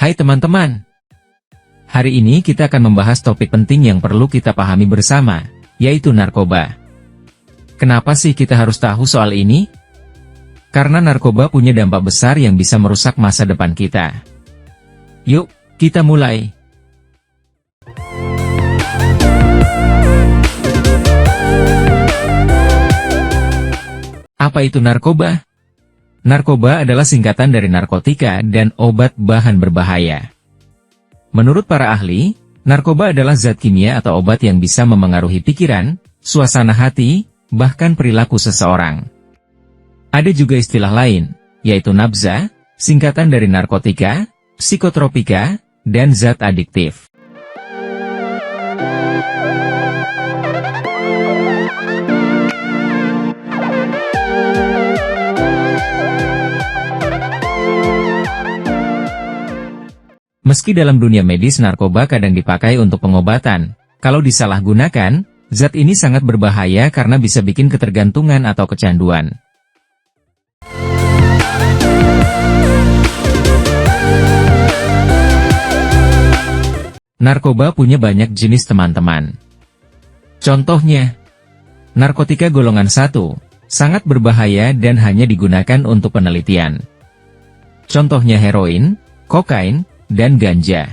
Hai teman-teman. Hari ini kita akan membahas topik penting yang perlu kita pahami bersama, yaitu narkoba. Kenapa sih kita harus tahu soal ini? Karena narkoba punya dampak besar yang bisa merusak masa depan kita. Yuk, kita mulai. Apa itu narkoba? Narkoba adalah singkatan dari narkotika dan obat bahan berbahaya. Menurut para ahli, narkoba adalah zat kimia atau obat yang bisa memengaruhi pikiran, suasana hati, bahkan perilaku seseorang. Ada juga istilah lain, yaitu nabza, singkatan dari narkotika, psikotropika, dan zat adiktif. Meski dalam dunia medis narkoba kadang dipakai untuk pengobatan, kalau disalahgunakan, zat ini sangat berbahaya karena bisa bikin ketergantungan atau kecanduan. Narkoba punya banyak jenis teman-teman. Contohnya, narkotika golongan 1, sangat berbahaya dan hanya digunakan untuk penelitian. Contohnya heroin, kokain, dan ganja.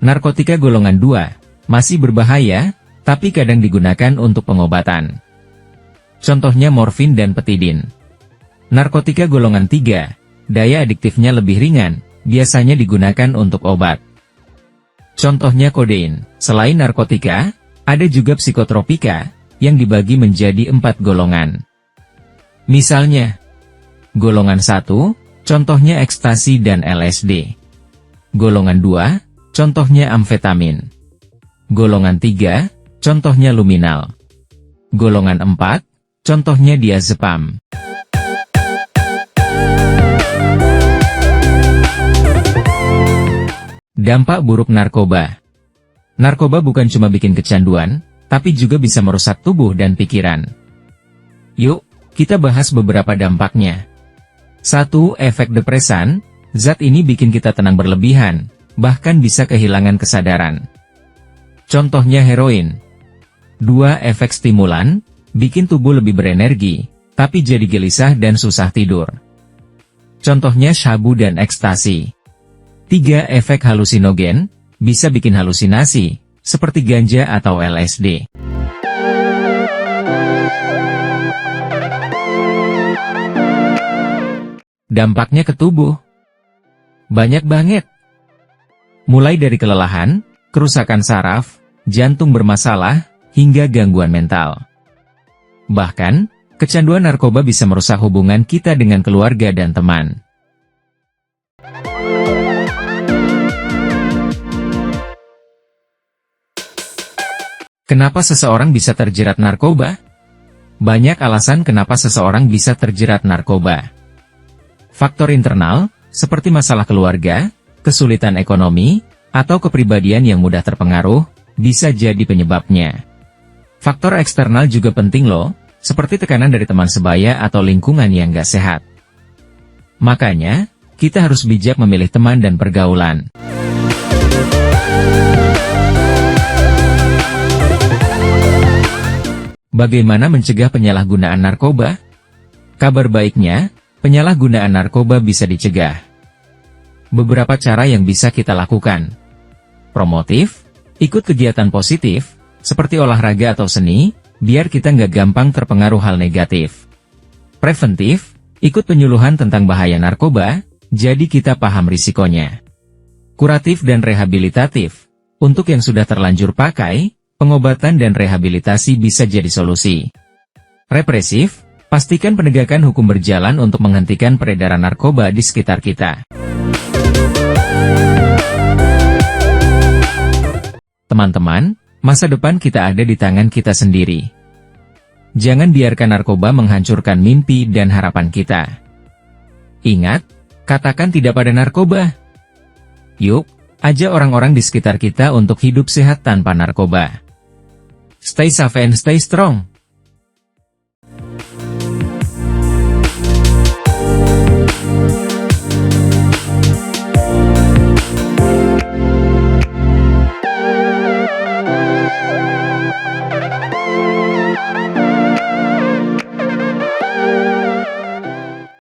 Narkotika golongan 2, masih berbahaya, tapi kadang digunakan untuk pengobatan. Contohnya morfin dan petidin. Narkotika golongan 3, daya adiktifnya lebih ringan, biasanya digunakan untuk obat. Contohnya kodein. Selain narkotika, ada juga psikotropika, yang dibagi menjadi 4 golongan. Misalnya, golongan 1, contohnya ekstasi dan LSD. Golongan 2, contohnya amfetamin. Golongan 3, contohnya luminal. Golongan 4, contohnya diazepam. Dampak buruk narkoba. Narkoba bukan cuma bikin kecanduan, tapi juga bisa merusak tubuh dan pikiran. Yuk, kita bahas beberapa dampaknya. 1. Efek depresan. Zat ini bikin kita tenang berlebihan, bahkan bisa kehilangan kesadaran. Contohnya heroin. 2. Efek stimulan, bikin tubuh lebih berenergi, tapi jadi gelisah dan susah tidur. Contohnya syabu dan ekstasi. 3. Efek halusinogen, bisa bikin halusinasi, seperti ganja atau LSD. Dampaknya ke tubuh banyak banget. Mulai dari kelelahan, kerusakan saraf, jantung bermasalah, hingga gangguan mental. Bahkan, kecanduan narkoba bisa merusak hubungan kita dengan keluarga dan teman. Kenapa seseorang bisa terjerat narkoba? Banyak alasan kenapa seseorang bisa terjerat narkoba. Faktor internal, seperti masalah keluarga, kesulitan ekonomi, atau kepribadian yang mudah terpengaruh, bisa jadi penyebabnya. Faktor eksternal juga penting loh, seperti tekanan dari teman sebaya atau lingkungan yang gak sehat. Makanya, kita harus bijak memilih teman dan pergaulan. Bagaimana mencegah penyalahgunaan narkoba? Kabar baiknya, penyalahgunaan narkoba bisa dicegah. Beberapa cara yang bisa kita lakukan. Promotif, ikut kegiatan positif, seperti olahraga atau seni, biar kita nggak gampang terpengaruh hal negatif. Preventif, ikut penyuluhan tentang bahaya narkoba, jadi kita paham risikonya. Kuratif dan rehabilitatif, untuk yang sudah terlanjur pakai, pengobatan dan rehabilitasi bisa jadi solusi. Represif, pastikan penegakan hukum berjalan untuk menghentikan peredaran narkoba di sekitar kita. Teman-teman, masa depan kita ada di tangan kita sendiri. Jangan biarkan narkoba menghancurkan mimpi dan harapan kita. Ingat, katakan tidak pada narkoba. Yuk, ajak orang-orang di sekitar kita untuk hidup sehat tanpa narkoba. Stay safe and stay strong.